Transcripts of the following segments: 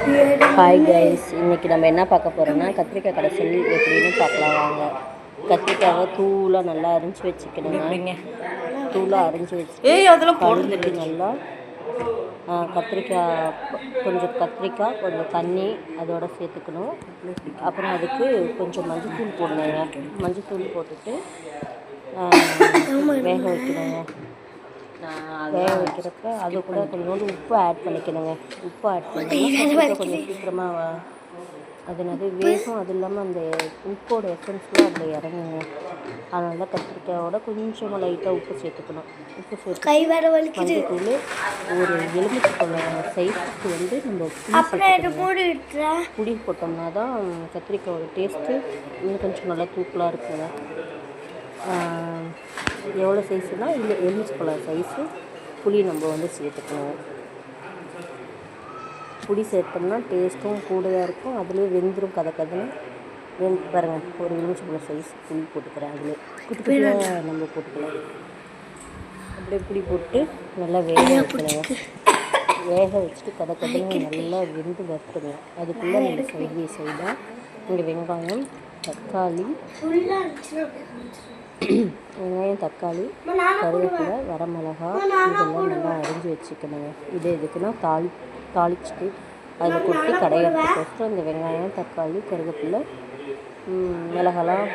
Hi guys, இன்றைக்கி நம்ம என்ன பார்க்க போகிறோம்னா கத்திரிக்காய் கடைசல் எப்படின்னு பார்க்கலாம் வாங்க. கத்திரிக்காயை தூளாக நல்லா அரிஞ்சு வச்சுக்கணுங்க. தூளாக அரிஞ்சு வச்சு கழுவிட்டு நல்லா கத்திரிக்காய் கொஞ்சம் தண்ணி அதோட சேர்த்துக்கணும். அப்புறம் அதுக்கு கொஞ்சம் மஞ்சத்தூள் போடணுங்க. மஞ்சத்தூள் போட்டுட்டு வேக வைக்கணுங்க. வேக வைக்கிறப்ப அது கூட கொஞ்சோண்டு உப்பு ஆட் பண்ணிக்கணுங்க. உப்பு ஆட் பண்ணி கொஞ்சம் சீக்கிரமாக அது வேகும். அது இல்லாமல் அந்த உப்போட எசன்ஸ்லாம் அதில் இறங்குங்க. அதனால தான் கத்திரிக்காயோட கொஞ்சமாக லைட்டாக உப்பு சேர்த்துக்கணும். உப்பு சேர்த்து மஞ்சத்தூள் ஒரு எலுமிச்சைப்பழம் சைஸுக்கு நம்ம புளி போட்டோம்னா தான் கத்திரிக்காயோட டேஸ்ட்டு இன்னும் கொஞ்சம் நல்லா தூக்கலாக இருக்குங்க. எவ்வளோ சைஸுனால் இல்லை எலுமிச்சைப்பழம் சைஸு புளி நம்ம சேர்த்துக்கணும். புளி சேர்த்தோம்னா டேஸ்ட்டும் கூடயாக இருக்கும். அதுலேயே வெந்துடும் கதன்னு பாருங்கள். ஒரு எலுமிச்சைப்பழம் சைஸ் புளி போட்டுக்கிறேன். அதில் குட்டியாக நம்ம போட்டுக்கலாம். அப்படியே புளி போட்டு நல்லா வேக வைக்கணும். வேக வச்சுட்டு கதன்னு நல்லா வெந்து வறுத்துங்க. அதுக்குள்ளே நம்ம சைடாக இங்கே வெங்காயம் தக்காளி கருவேப்பிலை வரமிளகா இதெல்லாம் நல்லா அரிஞ்சு வச்சுக்கணுங்க. இது எதுக்குன்னா தாளிச்சுட்டு அதில் கொட்டி கடையிறதுக்கோசரம் இந்த வெங்காயம் தக்காளி கருவேப்பிலை மிளகாலாம்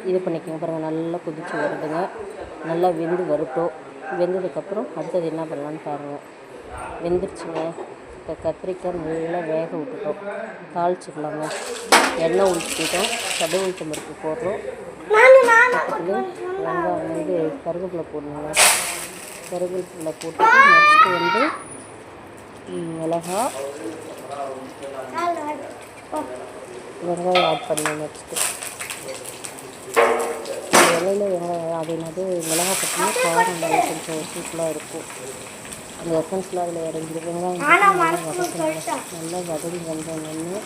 இது பண்ணிக்கோங்க. பாருங்கள், நல்லா கொதிச்சு வருதுங்க. நல்லா வெந்து வரட்டும். வெந்ததுக்கப்புறம் அடுத்தது என்ன பண்ணலான்னு பாருங்கள். வெந்துருச்சுங்க. இப்போ கத்திரிக்காய் நல்லா வேக விட்டுட்டோம். தாளிச்சிக்கலாங்க. எண்ணெய் ஊற்றிட்டோம். கடுகு உளுத்தம் பருப்பு போடுறோம். வெங்காயம் கருவேப்பிலை போடணுங்க. கருவேப்பிலை போட்டு நெக்ஸ்ட்டு மிளகா வெங்காயம் ஆட் பண்ணணும். நெக்ஸ்ட்டு இலையில வெங்காயம் அது மிளகா போட்டோம்னா காரம் நல்லா கொஞ்சம் சூப்பராக இருக்கும். அந்த எசன்ஸ்லாம் அதில் இறங்கிடும். வெங்காயம் நல்லா வதங்கி வந்தோன்னு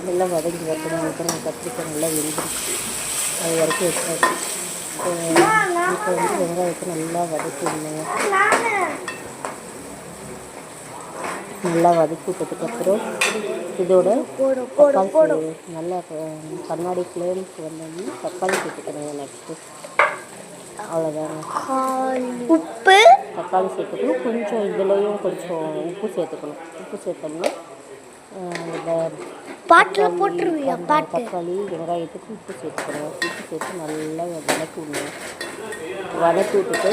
நல்லா வதங்கி வரணும். அப்புறம் கத்திரிக்காய் நல்லா வெந்துருச்சு. அது வரைக்கும் வச்சாச்சு. இப்போ வெங்காயத்தை நல்லா வதக்கி விடணுங்க. நல்லா வதக்கி விட்டதுக்கப்புறம் இதோட தக்காளி நல்லா கண்ணாடி ஃப்ளேம்க்கு வந்தோம்னா தக்காளி சேர்த்துக்கணுங்க. நெக்ஸ்ட்டு அவ்வளோதாங்க. உப்பு தக்காளி சேர்த்துக்கணும். கொஞ்சம் இதுலேயும் கொஞ்சம் உப்பு சேர்த்துக்கணும். உப்பு சேர்த்தோம்னா தக்காளி வெங்காயத்துக்கு உப்பு சேர்த்துக்கணும். உப்பு சேர்த்து நல்லா வதக்கி விடணும். வதக்கி விட்டுட்டு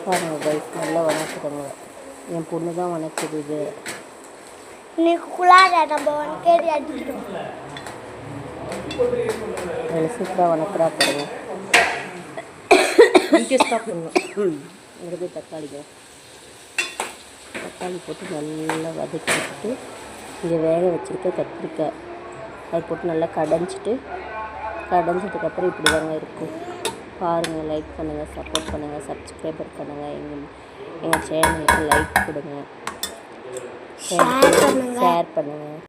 பாருங்கள் கைஸ், நல்லா வதக்கிடுங்க. என் பொண்ணு தான் வதக்குது. இது சூப்பராக வதக்குறா பாருங்க. எடுத்து தக்காளி போட்டு நல்லா வதக்கி வச்சுட்டு இங்கே வேக வச்சுருக்க கத்திரிக்காய் அதை போட்டு நல்லா கடைஞ்சதுக்கப்புறம் இப்படி தாங்க இருக்கும். பாருங்கள், லைக் பண்ணுங்கள், சப்போர்ட் பண்ணுங்கள், சப்ஸ்கிரைபர் பண்ணுங்கள். எங்கள் சேனலுக்கு லைக் கொடுங்க, ஷேர் பண்ணுங்கள்.